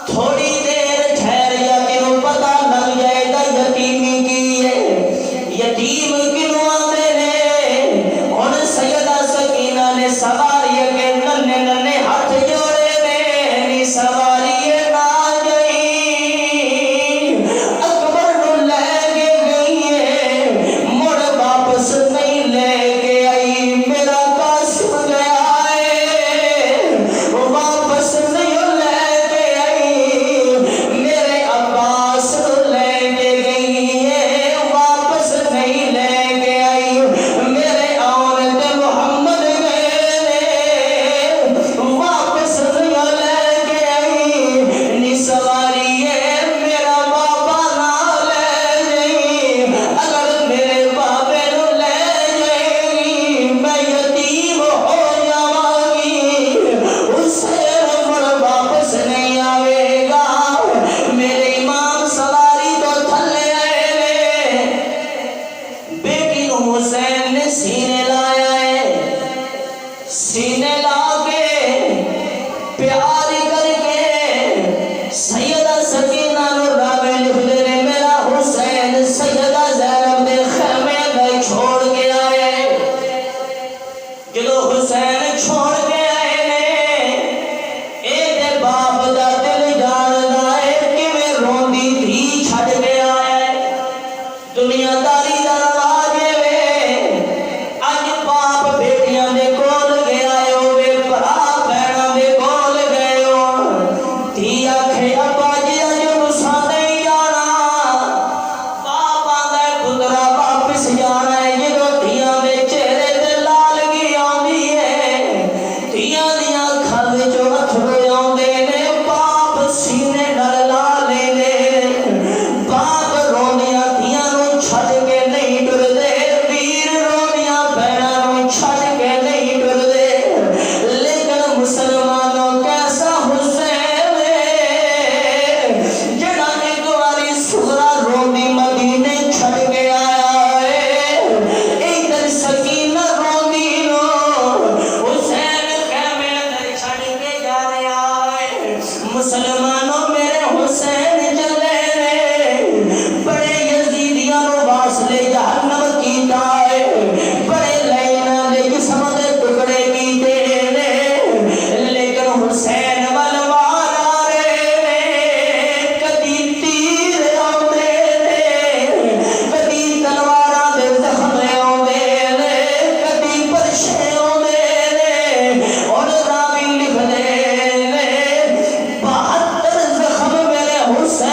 تھوڑی دیر ٹھہر یا تینوں مسلمانوں میرے حسین چلے بڑے یزیدیاں نو واسلے جہنم کیتا ہے بڑے لینا دے جسم دے ٹکڑے کیتے نے لیکن حسین ول وار آ رہے نے کدی تیر آوندے نے کدی تلواراں دے زخم آوندے نے کدی پرچھے آوندے نے اور راوی لکھ دے نے 72 زخم میرے حسین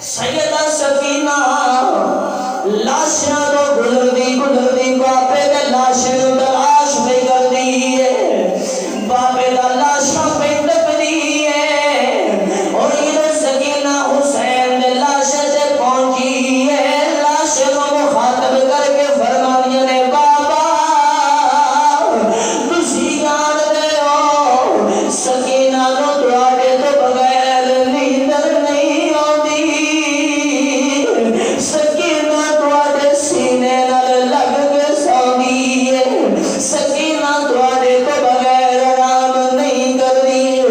سیدہ سکینہ لاشاں تو گزردی باپے دے لاش نوں تلاش پہ کردی ہے، باپے دا لاشاں پہ تکدی ہے، اور یہ سکینہ حسین دے لاش سے پہنچی ہے، لاش کو مخاطب کر کے فرمایا نے بابا تسی جان دے ہو سکینہ نو تواڈے تو بغیر نیندر نہیں آندی، سکینہ تواڈے سینے نال لگ کے سوندی ہے، سکینہ تواڈے تو بغیر آرام نہیں کردی۔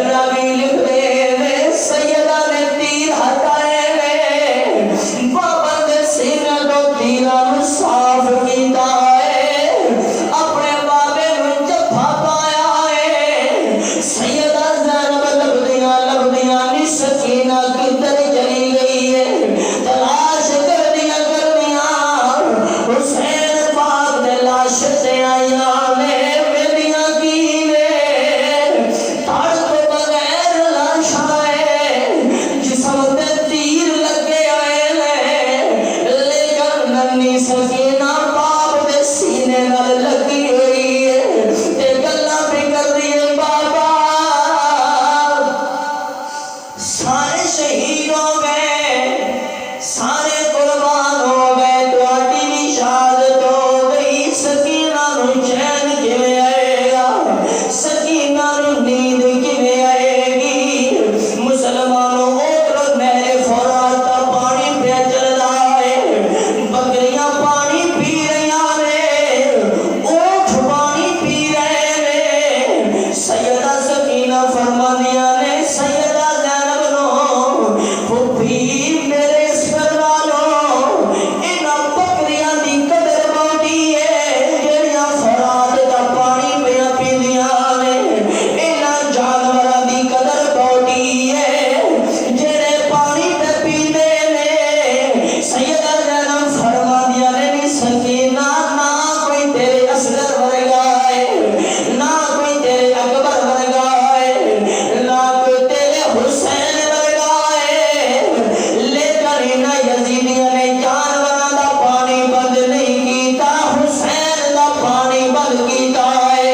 راوی لکھدے نے سیدہ نے تیر ہٹائے نے، بابا دے سینے تو تیراں نوں صاف کیتا ہے، اپنے بابے نوں جفا پایا ہے۔ سیدہ زینب لبدیاں نی سکینہ کدھر چلی گئی ہے، تلاش کردیاں حسین پاک دے لاش تے آئیاں نے، ویندیاں کی نے تھڑ تو بغیر لاش آئے، جسم تے تیر لگے آئے نے، لیکن ننی سکینہ باپ دے سینے نال لگی ہوئی ہے تے گلاں پہ کر دیے بابا سارے شہید ہو گئے، سارے قربان ہو گئے، تواڈی بھی شہادت ہو گئی، سکینہ نوں چین کیویں آئے گا، سکینہ نوں نیند کیویں آئے گی؟ مسلمانوں اوتر نہر فرات دا پانی پہ چلدا ہے، بکریاں پانی پی رہیاں نے، اونٹ پانی پی رہے نے، سیدہ سکینہ فرماندیاں نے سیدہ زینب نو پھپھی میرے سر نالوں انہاں بکریاں دی قدر بہتی ہے جڑیاں فرات دا پانی پہ پیندیاں نے، انہاں جانوراں دی قدر بہتی ہے جڑے پانی پہ پیندے نے۔ سیدہ زینب فرماندیاں نے نی سکینہ نہ کوئی تیرے اصغر ورگا ہے، نہ کوئی تیرے اکبر ورگا ہے، نہ کوئی تیرے حسین ورگا ہے، لیکن انہاں یزیدیاں نے جانوراں دا پانی بند نہیں کیتا، حسین دا پانی بند کیتا ہے،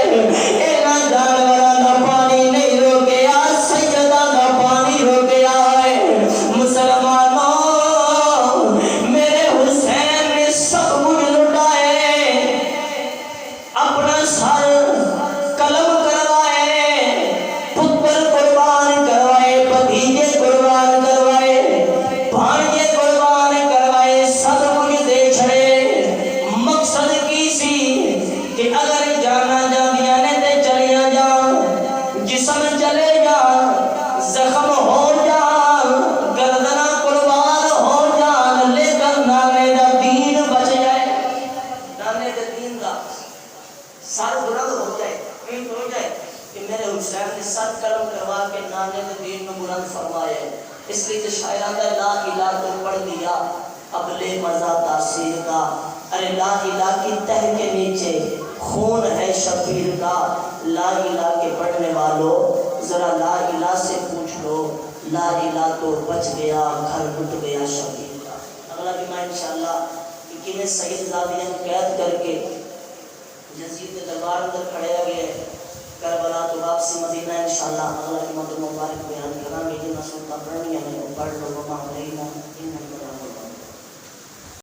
انہاں جانوراں دا پانی نہیں روکیا، سیدہ دا پانی روکیا ہے۔ مسلمانوں میرے حسین نے سب کچھ لٹائے، اپنا سر قلم کروائے، پتر قربان کروائے، بھتیجے قربان کروائے، بھانجے قربان کروائے، سب کچھ دے چھڑے۔ مقصد کی سی کہ اگر جانا جاندیاں نے تے چلیاں جان، جسم چلے جان، زخم ہو جان، گردناں قربان ہو جان، لیکن نانے دا دین بچ جائے، نانے دے دین دا سر بلند ہو جائے، امید ہو جائے کہ میرے حسین نے سر قلم کروا کے نانے دے دین میں بلند فرمایا ہے۔ اس لیے کہ شاعران دا لا الہ تو پڑھ دیا اب لے مزہ تاثیر کا، ارے لا الہ کی تہ کے نیچے خون ہے شبیر کا، لا الہ کے پڑھنے والوں ذرا لا الہ سے پوچھ لو، لا الہ تو بچ گیا گھر ٹوٹ گیا شبیر کا۔ اگلا بھی میں انشاءاللہ کہ کنہیں سید زادیاں قید کر کے یزید کے دربار اندر کھڑے گئے، کربلا تو واپسی مدینہ انشاءاللہ اگلا کی مدد مبارک بیان کریں گے، جنہیں سلطہ پڑھنی ہے پڑھ لو وما علینا